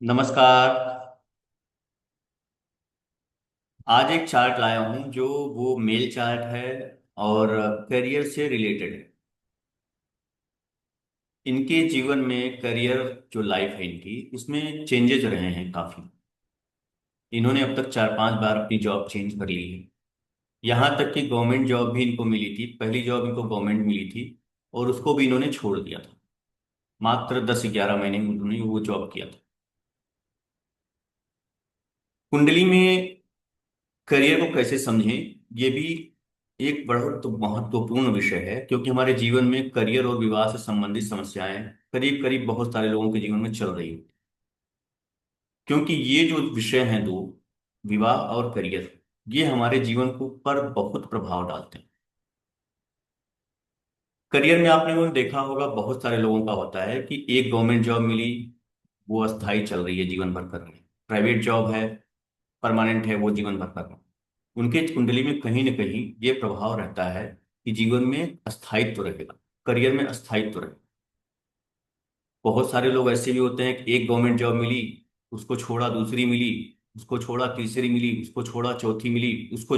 नमस्कार। आज एक चार्ट लाया हूं जो वो मेल चार्ट है और करियर से रिलेटेड है। इनके जीवन में करियर जो लाइफ है इनकी उसमें चेंजेस रहे हैं काफी। इन्होंने अब तक 4-5 बार अपनी जॉब चेंज कर ली है। यहाँ तक कि गवर्नमेंट जॉब भी इनको मिली थी, पहली जॉब इनको गवर्नमेंट मिली थी और उसको भी इन्होंने छोड़ दिया था। मात्र 10-11 महीने में उन्होंने वो जॉब किया था। कुंडली में करियर को कैसे समझें, ये भी एक बहुत महत्वपूर्ण विषय है, क्योंकि हमारे जीवन में करियर और विवाह से संबंधित समस्याएं करीब करीब बहुत सारे लोगों के जीवन में चल रही हैं। क्योंकि ये जो विषय हैं दो, विवाह और करियर, ये हमारे जीवन को पर बहुत प्रभाव डालते हैं। करियर में आपने वो देखा होगा, बहुत सारे लोगों का होता है कि एक गवर्नमेंट जॉब मिली, वो अस्थायी चल रही है, जीवन भर कर रहे हैं। प्राइवेट जॉब है, परमानेंट है, वो जीवन भर कर रहे हैं। उनके कुंडली में कहीं ना कहीं ये प्रभाव रहता है कि जीवन में अस्थायित्व रहेगा, करियर में अस्थायित्व रहेगा। बहुत सारे लोग ऐसे भी होते हैं कि एक गवर्नमेंट जॉब मिली, उसको छोड़ा दूसरी मिली, उसको छोड़ा तीसरी मिली, उसको छोड़ा चौथी मिली, उसको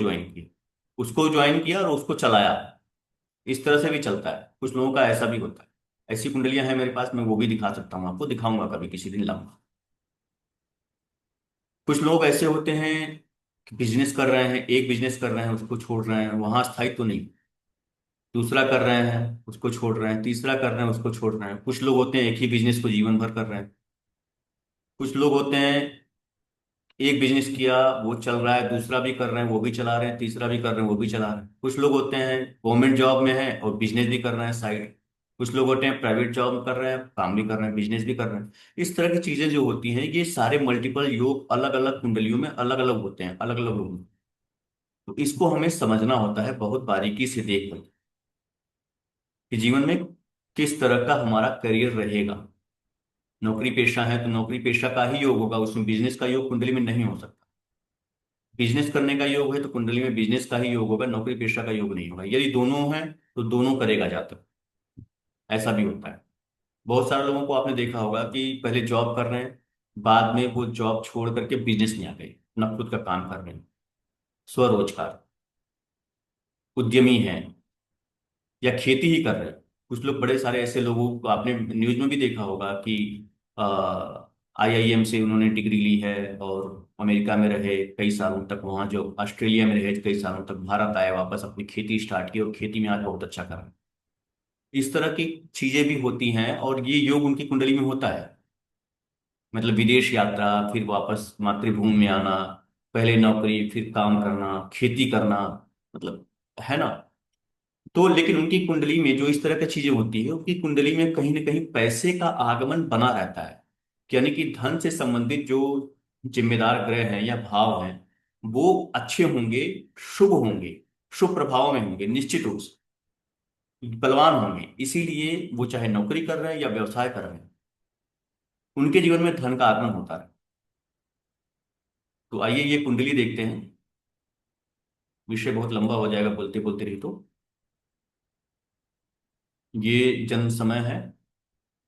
ज्वाइन किया और उसको चलाया। इस तरह से भी चलता है, कुछ लोगों का ऐसा भी होता है। ऐसी कुंडलियां हैं मेरे पास, मैं वो भी दिखा सकता हूँ, आपको दिखाऊंगा कभी किसी दिन लाऊंगा। कुछ लोग ऐसे होते हैं कि बिजनेस कर रहे हैं, एक बिजनेस कर रहे हैं उसको छोड़ रहे हैं, वहां स्थायित्व नहीं। दूसरा कर रहे हैं उसको छोड़ रहे हैं, तीसरा कर रहे हैं उसको छोड़ रहे हैं। कुछ लोग होते हैं एक ही बिजनेस को जीवन भर कर रहे हैं। कुछ लोग होते हैं एक बिजनेस किया, वो चल रहा है, दूसरा भी कर रहे हैं वो भी चला रहे हैं, तीसरा भी कर रहे हैं वो भी चला रहे हैं। कुछ लोग होते हैं गवर्नमेंट जॉब में है और बिजनेस भी कर रहे हैं साइड। कुछ लोग होते हैं प्राइवेट जॉब कर रहे हैं, काम भी कर रहे हैं, बिजनेस भी कर रहे हैं। इस तरह की चीजें जो होती हैं, ये सारे मल्टीपल योग अलग अलग कुंडलियों में अलग अलग होते हैं, अलग अलग लोगों में। तो इसको हमें समझना होता है बहुत बारीकी से देखकर कि जीवन में किस तरह का हमारा करियर रहेगा। नौकरी पेशा है तो नौकरी पेशा का ही योग होगा, उसमें बिजनेस का योग कुंडली में नहीं हो सकता। बिजनेस करने का योग है तो कुंडली में बिजनेस का ही योग होगा, नौकरी पेशा का योग नहीं होगा। यदि दोनों है तो दोनों करेगा जातक। ऐसा भी होता है। बहुत सारे लोगों को आपने देखा होगा कि पहले जॉब कर रहे हैं, बाद में वो जॉब छोड़ करके बिजनेस में आ गए, अपना खुद का काम कर रहे हैं, स्वरोजगार, उद्यमी हैं, या खेती ही कर रहे हैं। कुछ लोग बड़े सारे ऐसे लोगों को आपने न्यूज में भी देखा होगा कि आईआईएम से उन्होंने डिग्री ली है और अमेरिका में रहे कई सालों तक, वहां जो ऑस्ट्रेलिया में रहे कई सालों तक, भारत आए, वापस अपनी खेती स्टार्ट की और खेती में आज बहुत अच्छा करा। इस तरह की चीजें भी होती हैं और ये योग उनकी कुंडली में होता है। मतलब विदेश यात्रा, फिर वापस मातृभूमि में आना, पहले नौकरी फिर काम करना, खेती करना, मतलब, है ना। तो लेकिन उनकी कुंडली में जो इस तरह की चीजें होती है, उनकी कुंडली में कहीं ना कहीं पैसे का आगमन बना रहता है। यानी कि धन से संबंधित जो जिम्मेदार ग्रह हैं या भाव हैं, वो अच्छे होंगे, शुभ होंगे, शुभ प्रभाव में होंगे, निश्चित रूप से बलवान होंगे। इसीलिए वो चाहे नौकरी कर रहे हैं या व्यवसाय कर रहे हैं, उनके जीवन में धन का आगमन होता है। तो आइए ये कुंडली देखते हैं। विषय बहुत लंबा हो जाएगा बोलते बोलते रही तो। ये जन्म समय है।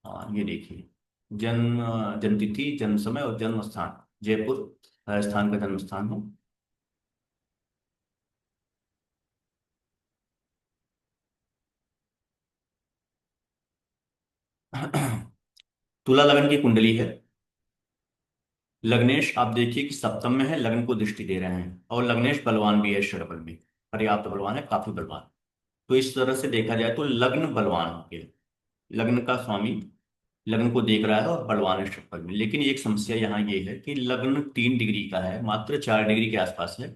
हाँ, ये देखिए, जन्म तिथि, जन्म समय और जन्म स्थान जयपुर राजस्थान का जन्म स्थान है। तुला लग्न की कुंडली है। लग्नेश आप देखिए कि सप्तम में है, लग्न को दृष्टि दे रहे हैं, और लग्नेश बलवान भी है, षडबल में पर्याप्त बलवान है, काफी बलवान। तो इस तरह से देखा जाए तो लग्न बलवान हो गया। लग्न का स्वामी लग्न को देख रहा है और बलवान है षटपल में। लेकिन एक समस्या यहाँ ये है कि लग्न 3 डिग्री का है, मात्र 4 डिग्री के आसपास है,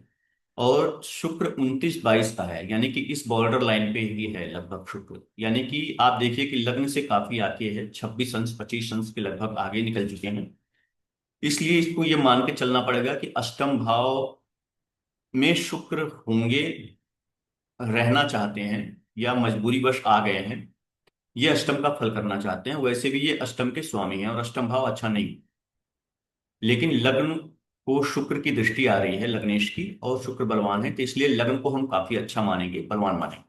और शुक्र 29-22 का है, यानी कि इस बॉर्डर लाइन पे ही है लगभग शुक्र। यानी कि आप देखिए कि लग्न से काफी आगे है, 26 अंश 25 अंश के लगभग आगे निकल चुके हैं। इसलिए इसको ये मान के चलना पड़ेगा कि अष्टम भाव में शुक्र होंगे, रहना चाहते हैं या मजबूरीवश आ गए हैं, ये अष्टम का फल करना चाहते हैं। वैसे भी ये अष्टम के स्वामी हैं और अष्टम भाव अच्छा नहीं। लेकिन लग्न को शुक्र की दृष्टि आ रही है लग्नेश की, और शुक्र बलवान है, तो इसलिए लग्न को हम काफी अच्छा मानेंगे, बलवान मानेंगे।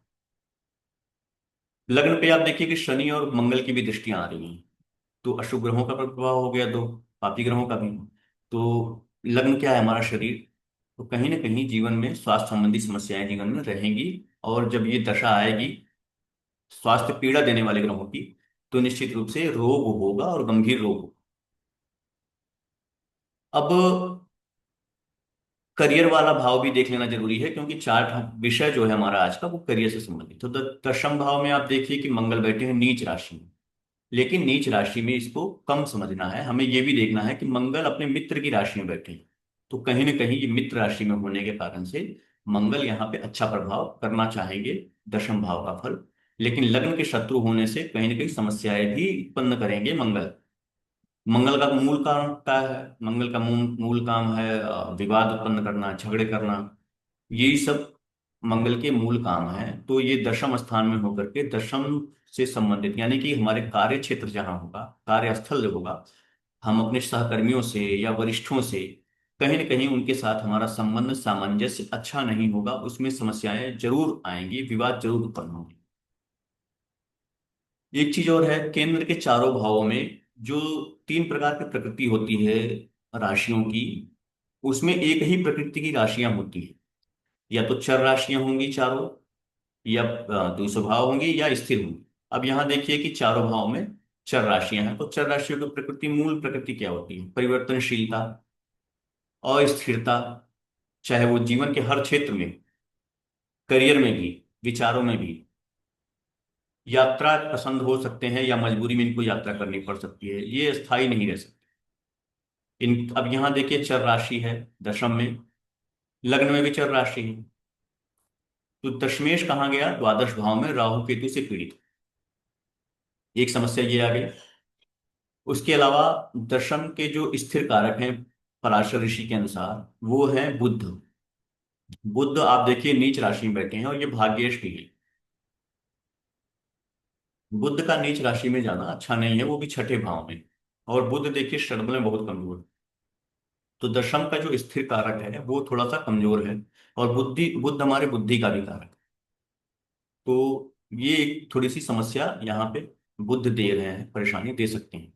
लग्न पे आप देखिए कि शनि और मंगल की भी दृष्टियां आ रही हैं, तो अशुभ ग्रहों का प्रभाव हो गया दो। पापी ग्रहों का भी। तो लग्न क्या है, हमारा शरीर। तो कहीं ना कहीं जीवन में स्वास्थ्य संबंधी समस्याएं जीवन में रहेंगी। और जब ये दशा आएगी स्वास्थ्य पीड़ा देने वाले ग्रहों की, तो निश्चित रूप से रोग होगा और गंभीर रोग होगा। अब करियर वाला भाव भी देख लेना जरूरी है, क्योंकि चार्ट विषय जो है हमारा आज का वो करियर से संबंधित। तो दशम भाव में आप देखिए कि मंगल बैठे हैं नीच राशि में। लेकिन नीच राशि में इसको कम समझना है, हमें ये भी देखना है कि मंगल अपने मित्र की राशि में बैठे हैं। तो कहीं ना कहीं ये मित्र राशि में होने के कारण से मंगल यहाँ पे अच्छा प्रभाव करना चाहेंगे, दशम भाव का फल। लेकिन लग्न के शत्रु होने से कहीं ना कहीं समस्याएं भी उत्पन्न करेंगे मंगल। मंगल का मूल काम क्या है? मंगल का मूल काम है विवाद उत्पन्न करना, झगड़े करना। यही सब मंगल के मूल काम है। तो ये दशम स्थान में होकर के दशम से संबंधित, यानी कि हमारे कार्य क्षेत्र जहां होगा, कार्यस्थल जो होगा, हम अपने सहकर्मियों से या वरिष्ठों से कहीं ना कहीं उनके साथ हमारा संबंध सामंजस्य अच्छा नहीं होगा, उसमें समस्याएं जरूर आएंगी, विवाद जरूर उत्पन्न होंगे। एक चीज और है, केंद्र के चारों भावों में जो तीन प्रकार की प्रकृति होती है राशियों की, उसमें एक ही प्रकृति की राशियां होती हैं। या तो चर राशियां होंगी चारों, या द्विस्वभाव होंगी, या स्थिर होंगी। अब यहां देखिए कि चारों भाव में चर राशियां हैं। तो चर राशियों की प्रकृति, मूल प्रकृति क्या होती है? परिवर्तनशीलता, अस्थिरता। चाहे वो जीवन के हर क्षेत्र में, करियर में भी, विचारों में भी। यात्रा पसंद हो सकते हैं या मजबूरी में इनको यात्रा करनी पड़ सकती है, ये स्थायी नहीं रह सकते। इन अब यहां देखिए चर राशि है दशम में, लग्न में भी चर राशि है। तो दशमेश कहाँ गया? द्वादश भाव में राहु केतु से पीड़ित। एक समस्या ये आ गई। उसके अलावा दशम के जो स्थिर कारक हैं पराशर ऋषि के अनुसार, वो है बुध। बुध आप देखिए नीच राशि में बैठे हैं और ये भाग्येश भी है। बुध का नीच राशि में जाना अच्छा नहीं है, वो भी छठे भाव में। और बुध देखिए षड्बल में बहुत कमजोर है। तो दशम का जो स्थिर कारक है वो थोड़ा सा कमजोर है। और बुद्ध हमारे बुद्धि का भी कारक है। तो ये एक थोड़ी सी समस्या यहाँ पे बुध दे रहे हैं, परेशानी दे सकते हैं।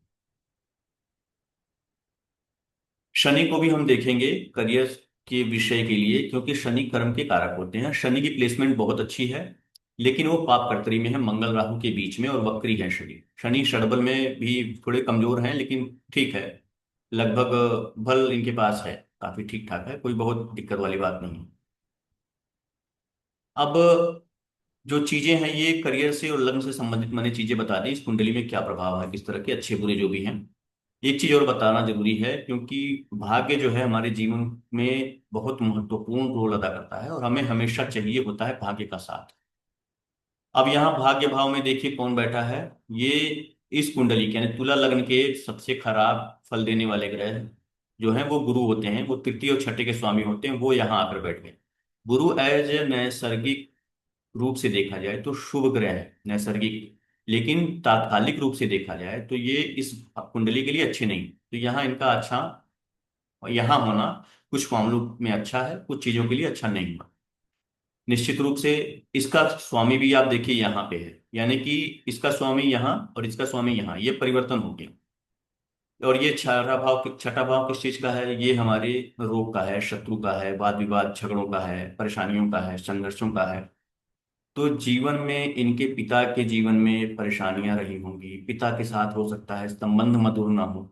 शनि को भी हम देखेंगे करियर के विषय के लिए, क्योंकि शनि कर्म के कारक होते हैं। शनि की प्लेसमेंट बहुत अच्छी है, लेकिन वो पाप कर्तरी में है, मंगल राहु के बीच में, और वक्री है शनि। शनि षडबल में भी थोड़े कमजोर हैं, लेकिन ठीक है। लगभग बल इनके पास है, काफी ठीक ठाक है, कोई बहुत दिक्कत वाली बात नहीं है। अब जो चीजें हैं ये करियर से और लग्न से संबंधित मैंने चीजें बता दी, इस कुंडली में क्या प्रभाव है, किस तरह के अच्छे बुरे जो भी हैं। एक चीज और बताना जरूरी है, क्योंकि भाग्य जो है हमारे जीवन में बहुत महत्वपूर्ण रोल अदा करता है, और हमें हमेशा चाहिए होता है भाग्य का साथ। अब यहाँ भाग्य भाव में देखिए कौन बैठा है। ये इस कुंडली के यानी तुला लग्न के सबसे खराब फल देने वाले ग्रह जो हैं वो गुरु होते हैं। वो तृतीय और छठे के स्वामी होते हैं, वो यहाँ आकर बैठ गए। गुरु एज ए नैसर्गिक रूप से देखा जाए तो शुभ ग्रह है, नैसर्गिक। लेकिन तात्कालिक रूप से देखा जाए तो ये इस कुंडली के लिए अच्छे नहीं। तो यहाँ इनका अच्छा, यहाँ होना कुछ मामलों में अच्छा है, कुछ चीजों के लिए अच्छा नहीं हुआ। निश्चित रूप से इसका स्वामी भी आप देखिए यहाँ पे है, यानी कि इसका स्वामी यहाँ और इसका स्वामी यहाँ, ये परिवर्तन हो गया। और ये छठा भाव किस चीज का है? ये हमारे रोग का है, शत्रु का है, वाद विवाद झगड़ों का है, परेशानियों का है, संघर्षों का है। तो जीवन में इनके पिता के जीवन में परेशानियां रही होंगी, पिता के साथ हो सकता है संबंध मधुर ना हो।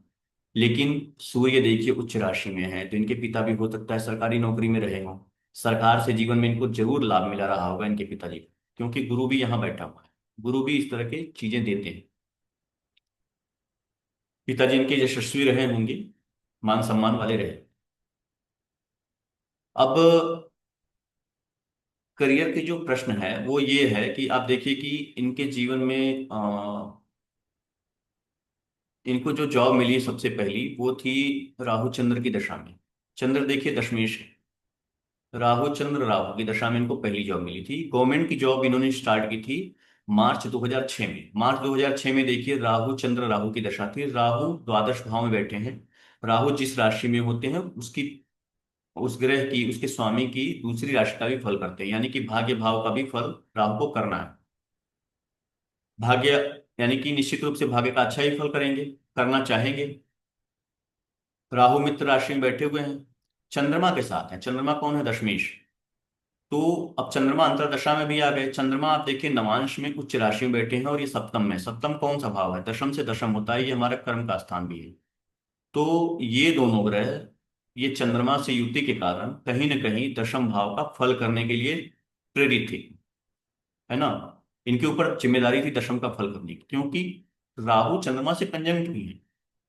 लेकिन सूर्य देखिए उच्च राशि में है, तो इनके पिता भी हो सकता है सरकारी नौकरी में रहे हों। सरकार से जीवन में इनको जरूर लाभ मिला रहा होगा इनके पिताजी को, क्योंकि गुरु भी यहाँ बैठा हुआ है। गुरु भी इस तरह की चीजें देते हैं। पिताजी इनके यशस्वी रहे होंगे, मान सम्मान वाले रहे। अब करियर के जो प्रश्न है वो ये है कि आप देखिए कि इनके जीवन में इनको जो जॉब मिली सबसे पहली वो थी राहु चंद्र की दशा में। चंद्र देखिए दशमेश है, राहु चंद्र राहु की दशा में इनको पहली जॉब मिली थी। गवर्नमेंट की जॉब इन्होंने स्टार्ट की थी मार्च 2006 में। मार्च 2006 में देखिए राहु चंद्र राहु की दशा थी। राहु द्वादश भाव में बैठे हैं। राहु जिस राशि में होते हैं उसकी, उस ग्रह की, उसके स्वामी की दूसरी राशि का भी फल करते हैं, यानी कि भाग्य भाव का भी फल राहु को करना है। भाग्य यानी कि निश्चित रूप से भाग्य का अच्छा ही फल करेंगे, करना चाहेंगे। राहु मित्र राशि में बैठे हुए हैं, चंद्रमा के साथ हैं। चंद्रमा कौन है? दशमेश। तो अब चंद्रमा अंतरदशा में भी आ गए। चंद्रमा आप देखिए नवांश में उच्च राशि में बैठे हैं, और ये सप्तम में। सप्तम कौन सा भाव है? दशम से दशम होता है, ये हमारा कर्म का स्थान भी है। तो ये दोनों ग्रह, ये चंद्रमा से युति के कारण कहीं ना कहीं दशम भाव का फल करने के लिए प्रेरित थे, है ना। इनके ऊपर जिम्मेदारी थी दशम का फल करने की, क्योंकि राहु चंद्रमा से कंजंक्ट भी है।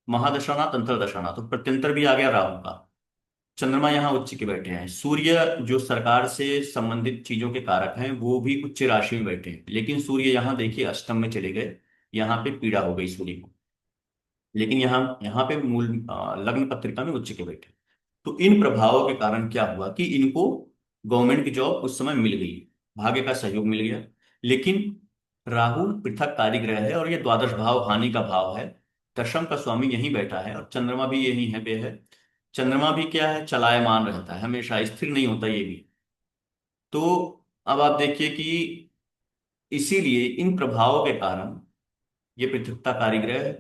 महादशानाथ अंतरदशानाथ, तो प्रत्यंतर भी आ गया राहु का। चंद्रमा यहाँ उच्च के बैठे हैं। सूर्य जो सरकार से संबंधित चीजों के कारक हैं, वो भी उच्च राशि में बैठे हैं, लेकिन सूर्य यहाँ देखिए अष्टम में चले गए। यहाँ पे पीड़ा हो गई सूर्य को। लेकिन यहाँ यहाँ पे मूल लग्न पत्रिका में उच्च के बैठे। तो इन प्रभावों के कारण क्या हुआ कि इनको गवर्नमेंट की जॉब उस समय मिल गई, भाग्य का सहयोग मिल गया। लेकिन राहु पृथक कार्य ग्रह है, और ये द्वादश भाव हानि का भाव है। दशम का स्वामी यहीं बैठा है, और चंद्रमा भी यहीं है पे है। चंद्रमा भी क्या है? चलायमान रहता है, हमेशा स्थिर नहीं होता ये भी। तो अब आप देखिए कि इसीलिए इन प्रभावों के कारण ये पृथकता कारीग्रह,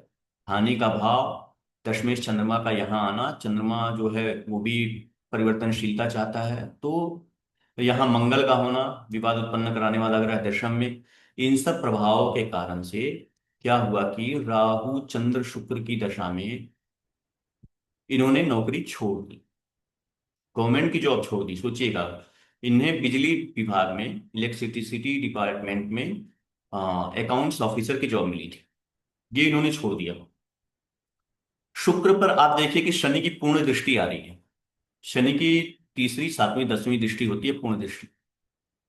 हानि का भाव, दशमेश चंद्रमा का यहाँ आना। चंद्रमा जो है वो भी परिवर्तनशीलता चाहता है। तो यहाँ मंगल का होना, विवाद उत्पन्न कराने वाला ग्रह दशम में। इन सब प्रभावों के कारण से क्या हुआ कि राहु चंद्र शुक्र की दशा में इन्होंने नौकरी छोड़ दी, गवर्नमेंट की जॉब छोड़ दी। सोचिएगा, इन्हें बिजली विभाग में, इलेक्ट्रिसिटी डिपार्टमेंट में अकाउंट्स ऑफिसर की जॉब मिली थी, ये इन्होंने छोड़ दिया। शुक्र पर आप देखिए कि शनि की पूर्ण दृष्टि आ रही है। शनि की तीसरी, सातवीं, दसवीं दृष्टि होती है, पूर्ण दृष्टि।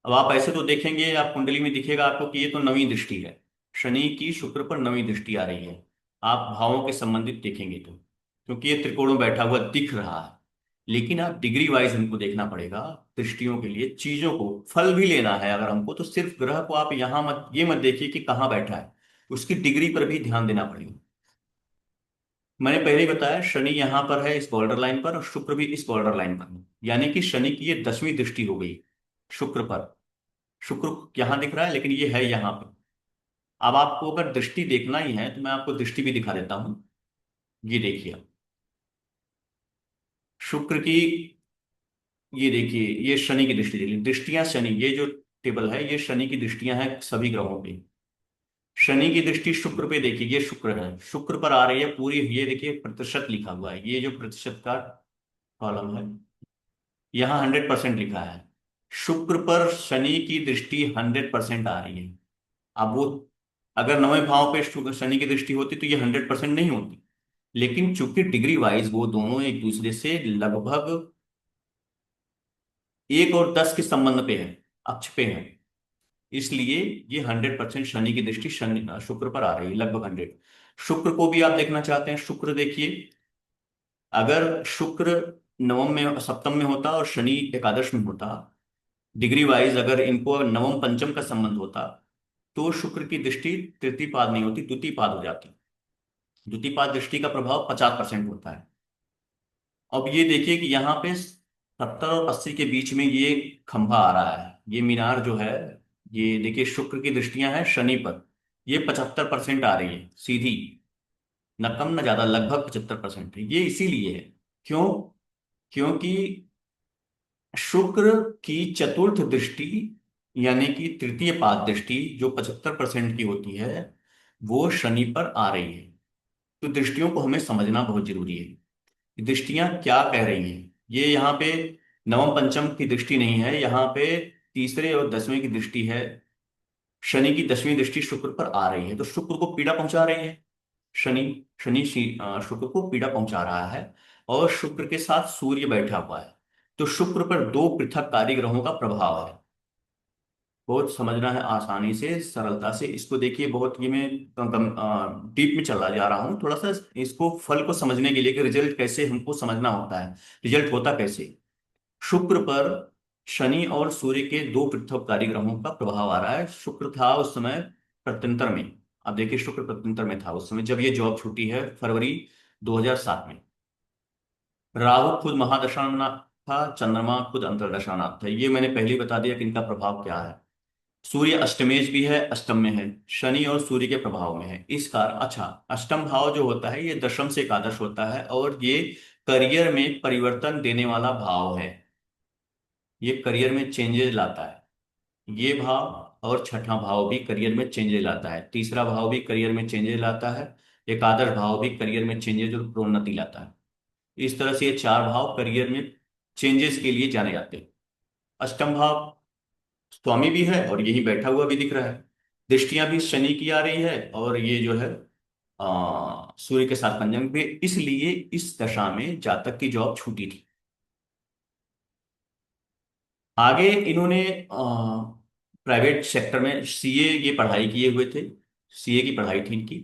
अब आप ऐसे तो देखेंगे, आप कुंडली में दिखेगा आपको कि ये तो नवीं दृष्टि है। शनि की शुक्र पर नवीं दृष्टि आ रही है। आप भावों के संबंधित देखेंगे तो, क्योंकि ये त्रिकोण में बैठा हुआ दिख रहा है। लेकिन आप डिग्री वाइज इनको देखना पड़ेगा। दृष्टियों के लिए चीजों को फल भी लेना है अगर हमको, तो सिर्फ ग्रह को आप यहां मत, ये मत देखिए कि कहाँ बैठा है, उसकी डिग्री पर भी ध्यान देना पड़ेगा। मैंने पहले ही बताया, शनि यहां पर है इस बॉर्डर लाइन पर, और शुक्र भी इस बॉर्डर लाइन पर है। यानी कि शनि की ये दसवीं दृष्टि हो गई शुक्र पर। शुक्र यहां दिख रहा है, लेकिन ये है यहां पर। अब आपको अगर दृष्टि देखना ही है तो मैं आपको दृष्टि भी दिखा देता हूं। ये देखिए आप, शुक्र की, ये देखिए, ये शनि की दृष्टि देखिए। दृष्टियां शनि, ये जो टेबल है ये शनि की दृष्टियां हैं सभी ग्रहों पे। शनि की दृष्टि शुक्र पे देखिए, ये शुक्र है, शुक्र पर आ रही है पूरी। ये देखिए प्रतिशत लिखा हुआ है, ये जो प्रतिशत का कॉलम है, यहाँ 100% लिखा है। शुक्र पर शनि की दृष्टि 100% आ रही है। अब वो, अगर नवें भाव पे शनि की दृष्टि होती तो ये 100% नहीं होती। लेकिन चूंकि डिग्री वाइज वो दोनों एक दूसरे से लगभग 1 और 10 के संबंध पे है, अक्ष पे है, इसलिए ये 100% शनि की दृष्टि शनि शुक्र पर आ रही है, लगभग 100। शुक्र को भी आप देखना चाहते हैं, शुक्र देखिए। अगर शुक्र नवम में, सप्तम में होता और शनि एकादश में होता, डिग्री वाइज अगर इनको नवम पंचम का संबंध होता, तो शुक्र की दृष्टि तृतीय पाद नहीं होती, द्वितीय पाद हो जाती। द्वितीय पाद दृष्टि का प्रभाव 50% होता है। अब ये देखिए कि यहाँ पे 70 और 80 के बीच में ये खंभा आ रहा है, ये मीनार जो है। ये देखिए शुक्र की दृष्टियां हैं शनि पर, ये 75% आ रही है सीधी, न कम न ज्यादा, लगभग 75% है। ये इसीलिए है, क्यों? क्योंकि शुक्र की चतुर्थ दृष्टि, यानी कि तृतीय पाद दृष्टि जो 75% की होती है, वो शनि पर आ रही है। तो दृष्टियों को हमें समझना बहुत जरूरी है। दृष्टियां क्या कह रही हैं? ये यहाँ पे नवम पंचम की दृष्टि नहीं है, यहाँ पे तीसरे और 10वें की दृष्टि है। शनि की 10वीं दृष्टि शुक्र पर आ रही है, तो शुक्र को पीड़ा पहुंचा रही है। शनि शनि शुक्र को पीड़ा पहुंचा रहा है। और शुक्र के साथ सूर्य बैठा हुआ है, तो शुक्र पर दो पृथक कार्य ग्रहों का प्रभाव है। बहुत समझना है आसानी से, सरलता से इसको देखिए। बहुत ये मैं डीप में चला जा रहा हूँ थोड़ा सा, इसको फल को समझने के लिए कि रिजल्ट कैसे हमको समझना होता है, रिजल्ट होता कैसे। शुक्र पर शनि और सूर्य के दो पृथक कार्य ग्रहों का प्रभाव आ रहा है। शुक्र था उस समय प्रत्यंतर में। अब देखिए शुक्र प्रत्यंतर में था उस समय जब ये जॉब छूटी है, फरवरी 2007 में। राहु खुद महादशानाथ था, चंद्रमा खुद अंतरदशानाथ था। ये मैंने पहले ही बता दिया कि इनका प्रभाव क्या है। सूर्य अष्टमेश भी है, अष्टम में है, शनि और सूर्य के प्रभाव में है। इस कारण अच्छा, अष्टम भाव जो होता है ये दशम से एकादश होता है, और ये करियर में परिवर्तन देने वाला भाव है। ये करियर में चेंजेस लाता है। ये भाव और छठा भाव भी करियर में चेंजेस लाता है। तीसरा भाव भी करियर में चेंजेस लाता है। एकादश भाव भी करियर में चेंजेस और प्रोन्नति लाता है। इस तरह से ये चार भाव करियर में चेंजेस के लिए जाने जाते हैं। अष्टम भाव स्वामी भी है और यही बैठा हुआ भी दिख रहा है। दृष्टियां भी शनि की आ रही है और ये जो है सूर्य के साथ पंचम पे, इसलिए इस दशा में जातक की जॉब छूटी थी। आगे इन्होंने प्राइवेट सेक्टर में सीए ये पढ़ाई किए हुए थे। सीए की पढ़ाई थी इनकी।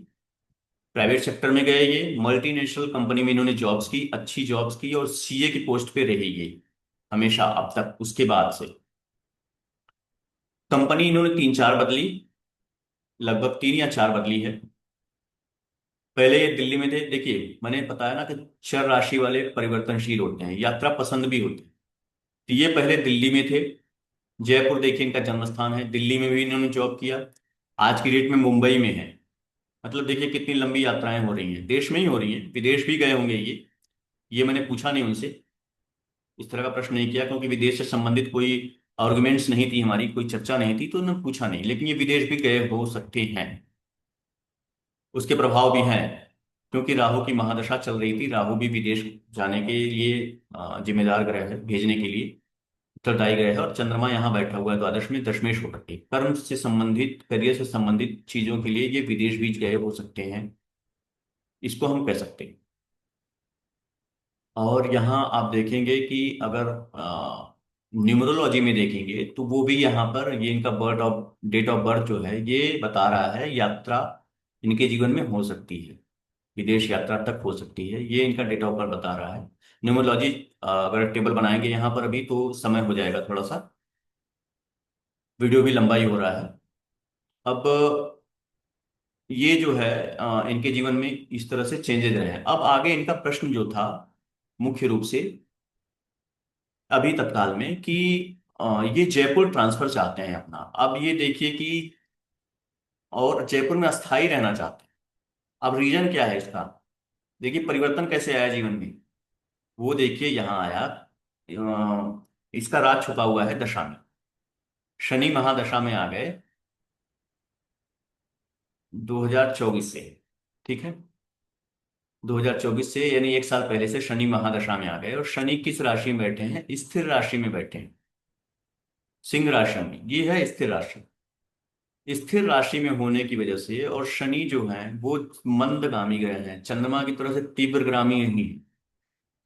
प्राइवेट सेक्टर में गए, ये मल्टीनेशनल कंपनी में इन्होंने जॉब्स की, अच्छी जॉब्स की और सीए की पोस्ट पे रहे ये हमेशा अब तक। उसके बाद से कंपनी इन्होंने तीन चार बदली, लगभग तीन या चार बदली है। पहले ये दिल्ली में थे। देखिए मैंने बताया ना कि चर राशि वाले परिवर्तनशील होते हैं, यात्रा पसंद भी होती है। तो ये पहले दिल्ली में थे। जयपुर देखिए इनका जन्म स्थान है, दिल्ली में भी इन्होंने जॉब किया। आज की डेट में मुंबई में है। मतलब देखिए कितनी लंबी यात्राएं हो रही हैं, देश में ही हो रही हैं, विदेश भी गए होंगे ये मैंने पूछा नहीं उनसे, इस तरह का प्रश्न नहीं किया, क्योंकि विदेश से संबंधित कोई आर्गुमेंट्स नहीं थी, हमारी कोई चर्चा नहीं थी, तो उन्होंने पूछा नहीं। लेकिन ये विदेश भी गए हो सकते हैं, उसके प्रभाव भी हैं। क्योंकि राहु की महादशा चल रही थी, राहु भी विदेश जाने के लिए जिम्मेदार ग्रह है, भेजने के लिए उत्तरदायी ग्रह है। और चंद्रमा यहाँ बैठा हुआ है द्वादश में, दशमेश होकर के कर्म से संबंधित, करियर से संबंधित चीजों के लिए ये विदेश भी गए हो सकते हैं, इसको हम कह सकते हैं। और यहाँ आप देखेंगे कि अगर न्यूमरोलॉजी में देखेंगे तो वो भी यहाँ पर ये इनका birth of date of birth जो है ये बता रहा है यात्रा इनके जीवन में हो सकती है, विदेश यात्रा तक हो सकती है, ये इनका डेट ऑफ बर्थ बता रहा है। न्यूमरोलॉजी अगर टेबल बनाएंगे यहाँ पर अभी तो समय हो जाएगा थोड़ा सा, वीडियो भी लंबा ही हो रहा है। अब ये जो है इनके जीवन में इस तरह से चेंजेस रहे हैं। अब आगे इनका प्रश्न जो था मुख्य रूप से अभी तत्काल में कि ये जयपुर ट्रांसफर चाहते हैं अपना। अब ये देखिए कि और जयपुर में अस्थाई रहना चाहते हैं। अब रीजन क्या है इसका? देखिए परिवर्तन कैसे आया जीवन में, वो देखिए यहाँ आया। इसका राज छुपा हुआ है दशा में, शनि महादशा में आ गए 2024 से। ठीक है, 2024 से यानी एक साल पहले से शनि महादशा में आ गए। और शनि किस राशि में बैठे हैं? स्थिर राशि में बैठे हैं, सिंह राशि में। ये है स्थिर राशि। स्थिर राशि में होने की वजह से, और शनि जो है वो मंदगामी ग्रह है, चंद्रमा की तरह से तीव्रगामी नहीं है।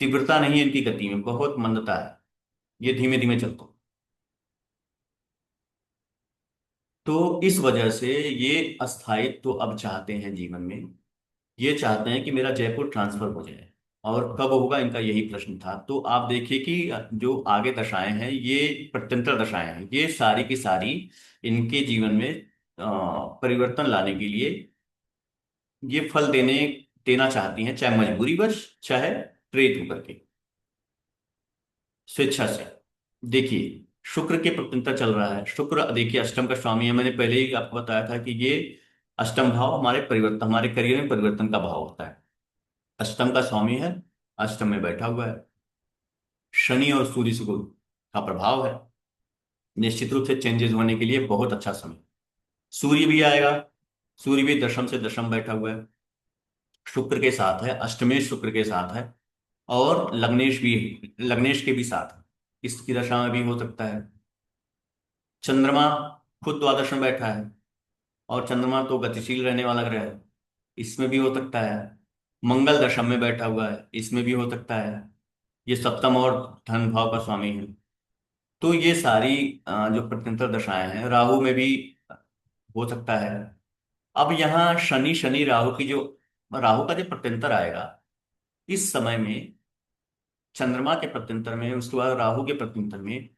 तीव्रता नहीं है इनकी गति में, बहुत मंदता है, ये धीमे धीमे चलते हैं। तो इस वजह से ये अस्थायित्व तो अब चाहते हैं जीवन में। ये चाहते हैं कि मेरा जयपुर ट्रांसफर हो जाए। और कब होगा इनका यही प्रश्न था। तो आप देखिए कि जो आगे दशाएं हैं ये प्रत्यंतर दशाएं हैं, ये सारी की सारी इनके जीवन में परिवर्तन लाने के लिए ये फल देना चाहती हैं, चाहे मजबूरीवश चाहे प्रेरित होकर के, स्वेच्छा से। देखिए शुक्र के प्रत्यंतर चल रहा है। शुक्र देखिए अष्टम का स्वामी है, मैंने पहले ही आपको बताया था कि ये अष्टम भाव हमारे परिवर्तन, हमारे करियर में परिवर्तन का भाव होता है। अष्टम का स्वामी है, अष्टम में बैठा हुआ है। शनि और सूर्य से का प्रभाव है, निश्चित रूप से चेंजेस होने के लिए बहुत अच्छा समय। सूर्य भी आएगा, सूर्य भी दशम से दशम बैठा हुआ है, शुक्र के साथ है, अष्टमेश शुक्र के साथ है। और लग्नेश भी, लग्नेश के भी साथ है, इसकी दशा में भी हो सकता है। चंद्रमा खुद द्वादश में बैठा है, और चंद्रमा तो गतिशील रहने वाला ग्रह है, इसमें भी हो सकता है। मंगल दशम में बैठा हुआ है, इसमें भी हो सकता है। ये सप्तम और धन भाव का स्वामी है। तो ये सारी जो प्रत्यंतर दशाएं हैं, राहु में भी हो सकता है। अब यहाँ शनि शनि राहु की जो, राहु का जो प्रत्यंतर आएगा इस समय में, चंद्रमा के प्रत्यंतर में, उसके बाद राहु के प्रत्यंतर में,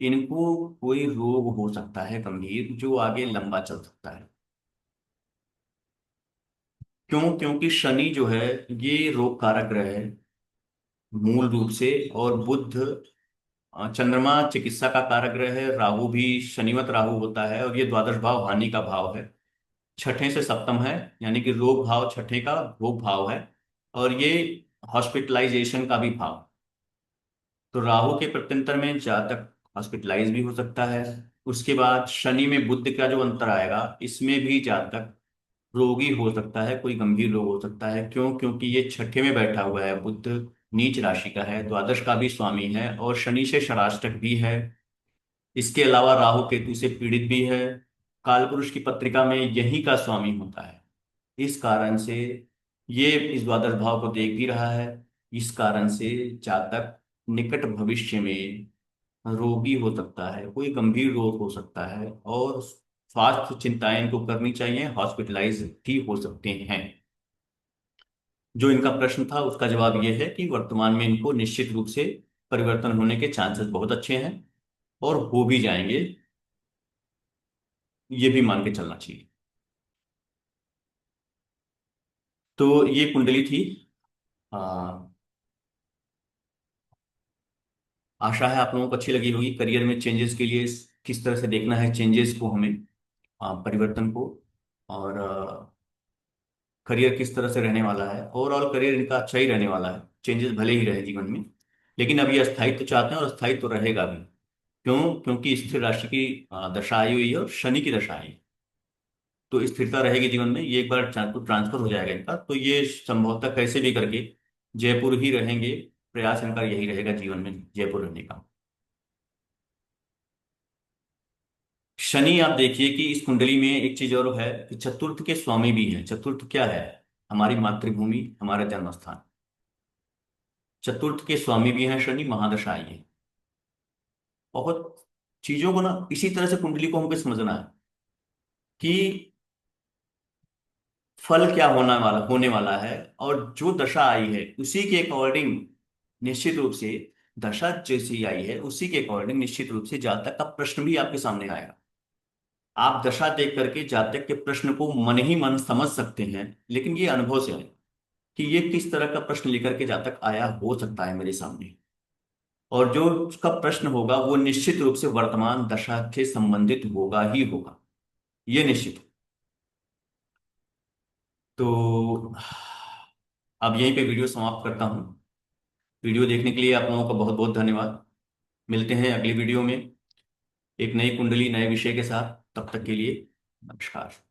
इनको कोई रोग हो सकता है गंभीर, जो आगे लंबा चल सकता है। क्यों? क्योंकि शनि जो है ये रोग कारक ग्रह है मूल रूप से। और बुध, चंद्रमा चिकित्सा का कारक ग्रह है, राहु भी शनिवत राहु होता है, और ये द्वादश भाव हानि का भाव है। छठे से सप्तम है, यानी कि रोग भाव छठे का भोग भाव है। और ये हॉस्पिटलाइजेशन का भी भाव। तो राहु के प्रत्यंतर में जातक हॉस्पिटलाइज भी हो सकता है। उसके बाद शनि में बुध का जो अंतर आएगा, इसमें भी जातक रोगी हो सकता है, कोई गंभीर रोग हो सकता है। क्यों? क्योंकि ये छठे में बैठा हुआ है, बुध नीच राशि का है, द्वादश का भी स्वामी है और शनि से षडाष्टक भी है। इसके अलावा राहु केतु से पीड़ित भी है। कालपुरुष की पत्रिका में यही का स्वामी होता है। इस कारण से ये इस द्वादश भाव को देख भी रहा है। इस कारण से जातक निकट भविष्य में रोगी हो सकता है, कोई गंभीर रोग हो सकता है और स्वास्थ्य चिंताएं इनको करनी चाहिए, हॉस्पिटलाइज भी हो सकते हैं। जो इनका प्रश्न था उसका जवाब यह है कि वर्तमान में इनको निश्चित रूप से परिवर्तन होने के चांसेस बहुत अच्छे हैं और हो भी जाएंगे, ये भी मान के चलना चाहिए। तो ये कुंडली थी। आ, आशा है आप लोगों को अच्छी लगी होगी। करियर में चेंजेस के लिए किस तरह से देखना है चेंजेस को हमें, परिवर्तन को, और करियर किस तरह से रहने वाला है। ओवरऑल करियर इनका अच्छा ही रहने वाला है, चेंजेस भले ही रहे जीवन में, लेकिन अब ये अस्थायित्व चाहते हैं और अस्थायित्व रहेगा भी। क्यों? क्योंकि स्थिर राशि की दशा आई हुई है और शनि की दशा आई है। तो स्थिरता रहेगी जीवन में। ये एक बार ट्रांसफर हो जाएगा इनका, तो ये संभवतः कैसे भी करके जयपुर ही रहेंगे। प्रयास इनका यही रहेगा जीवन में, जयपुर रहने का। शनि आप देखिए कि इस कुंडली में एक चीज और है कि चतुर्थ के स्वामी भी हैं। चतुर्थ क्या है? हमारी मातृभूमि, हमारा जन्म स्थान। चतुर्थ के स्वामी भी हैं शनि, महादशा आई है। बहुत चीजों को ना इसी तरह से कुंडली को हमको समझना है कि फल क्या होने वाला है, और जो दशा आई है उसी के अकॉर्डिंग निश्चित रूप से, दशा जैसी आई है उसी के अकॉर्डिंग निश्चित रूप से जातक का प्रश्न भी आपके सामने आएगा। आप दशा देख करके जातक के प्रश्न को मन ही मन समझ सकते हैं, लेकिन ये अनुभव से है कि ये किस तरह का प्रश्न लेकर के जातक आया हो सकता है मेरे सामने। और जो उसका प्रश्न होगा वो निश्चित रूप से वर्तमान दशा से संबंधित होगा ही होगा, ये निश्चित है। तो अब यहीं पे वीडियो समाप्त करता हूँ। वीडियो देखने के लिए आप लोगों का बहुत बहुत धन्यवाद। मिलते हैं अगली वीडियो में एक नई कुंडली नए विषय के साथ। तब तक के लिए नमस्कार।